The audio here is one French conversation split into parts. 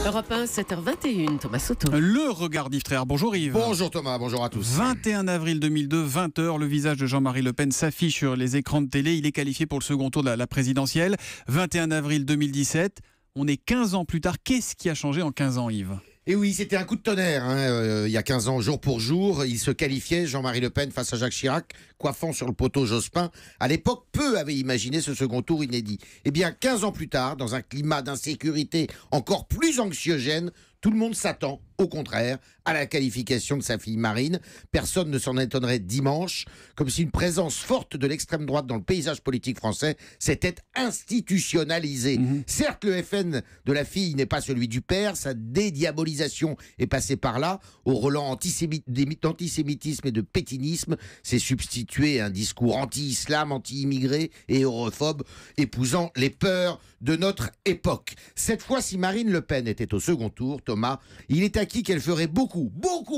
Europe 1, 7h21, Thomas Soto. Le regard d'Yves Tréhard. Bonjour Yves. Bonjour Thomas, bonjour à tous. 21 avril 2002, 20h, le visage de Jean-Marie Le Pen s'affiche sur les écrans de télé. Il est qualifié pour le second tour de la présidentielle. 21 avril 2017, on est 15 ans plus tard. Qu'est-ce qui a changé en 15 ans, Yves ? Et oui, c'était un coup de tonnerre. Il y a 15 ans, jour pour jour, il se qualifiait, Jean-Marie Le Pen, face à Jacques Chirac, coiffant sur le poteau Jospin. À l'époque, peu avaient imaginé ce second tour inédit. Eh bien, 15 ans plus tard, dans un climat d'insécurité encore plus anxiogène, tout le monde s'attend, au contraire, à la qualification de sa fille Marine. Personne ne s'en étonnerait dimanche, comme si une présence forte de l'extrême droite dans le paysage politique français s'était institutionnalisée. Certes, le FN de la fille n'est pas celui du père, sa dédiabolisation est passée par là, au relent d'antisémitisme et de pétinisme, s'est substitué à un discours anti-islam, anti-immigré et europhobe, épousant les peurs de notre époque. Cette fois, si Marine Le Pen était au second tour, Thomas, il est acquis qu'elle ferait beaucoup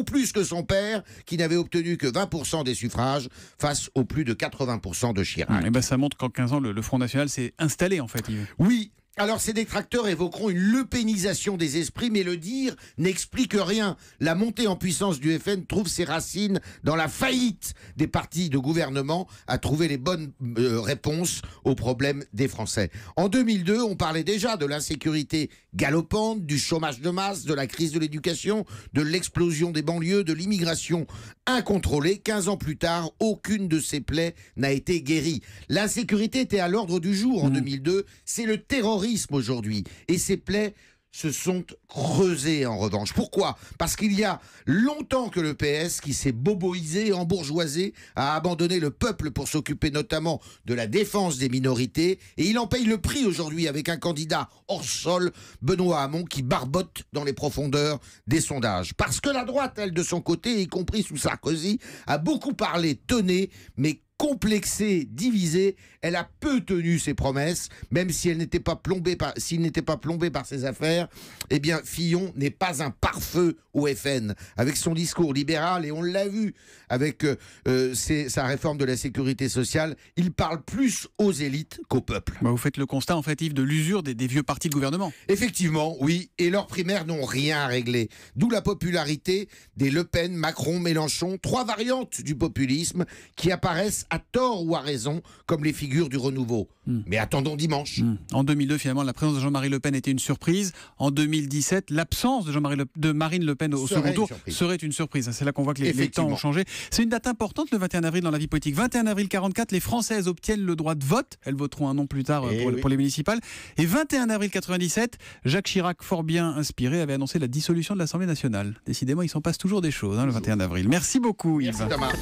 plus que son père, qui n'avait obtenu que 20% des suffrages face aux plus de 80% de Chirac. Et ça montre qu'en 15 ans, le Front National s'est installé, en fait, Yves. Oui. Alors, ces détracteurs évoqueront une lepénisation des esprits, mais le dire n'explique rien. La montée en puissance du FN trouve ses racines dans la faillite des partis de gouvernement à trouver les bonnes réponses aux problèmes des Français. En 2002, on parlait déjà de l'insécurité galopante, du chômage de masse, de la crise de l'éducation, de l'explosion des banlieues, de l'immigration incontrôlée. 15 ans plus tard, aucune de ces plaies n'a été guérie. L'insécurité était à l'ordre du jour en 2002. C'est le terrorisme aujourd'hui. Et ces plaies se sont creusées en revanche. Pourquoi ? Parce qu'il y a longtemps que le PS, qui s'est boboisé, embourgeoisé, a abandonné le peuple pour s'occuper notamment de la défense des minorités. Et il en paye le prix aujourd'hui avec un candidat hors sol, Benoît Hamon, qui barbote dans les profondeurs des sondages. Parce que la droite, elle, de son côté, y compris sous Sarkozy, a beaucoup parlé, tonné, mais complexée, divisée, elle a peu tenu ses promesses, même si elle n'était pas plombée par, s'il n'était pas plombé par ses affaires. Eh bien, Fillon n'est pas un pare-feu au FN. Avec son discours libéral, et on l'a vu avec sa réforme de la sécurité sociale, il parle plus aux élites qu'au peuple. Vous faites le constat, en fait, Yves, de l'usure des vieux partis de gouvernement. Effectivement, oui, et leurs primaires n'ont rien réglé. D'où la popularité des Le Pen, Macron, Mélenchon, trois variantes du populisme qui apparaissent à tort ou à raison, comme les figures du renouveau. Mais attendons dimanche. En 2002, finalement, la présence de Jean-Marie Le Pen était une surprise. En 2017, l'absence de Marine Le Pen au second tour serait une surprise. C'est là qu'on voit que les temps ont changé. C'est une date importante, le 21 avril, dans la vie politique. 21 avril 44, les Françaises obtiennent le droit de vote. Elles voteront un an plus tard pour les municipales. Et 21 avril 97, Jacques Chirac, fort bien inspiré, avait annoncé la dissolution de l'Assemblée nationale. Décidément, il s'en passe toujours des choses, le 21 avril. Merci beaucoup, Yves. Merci, Thomas.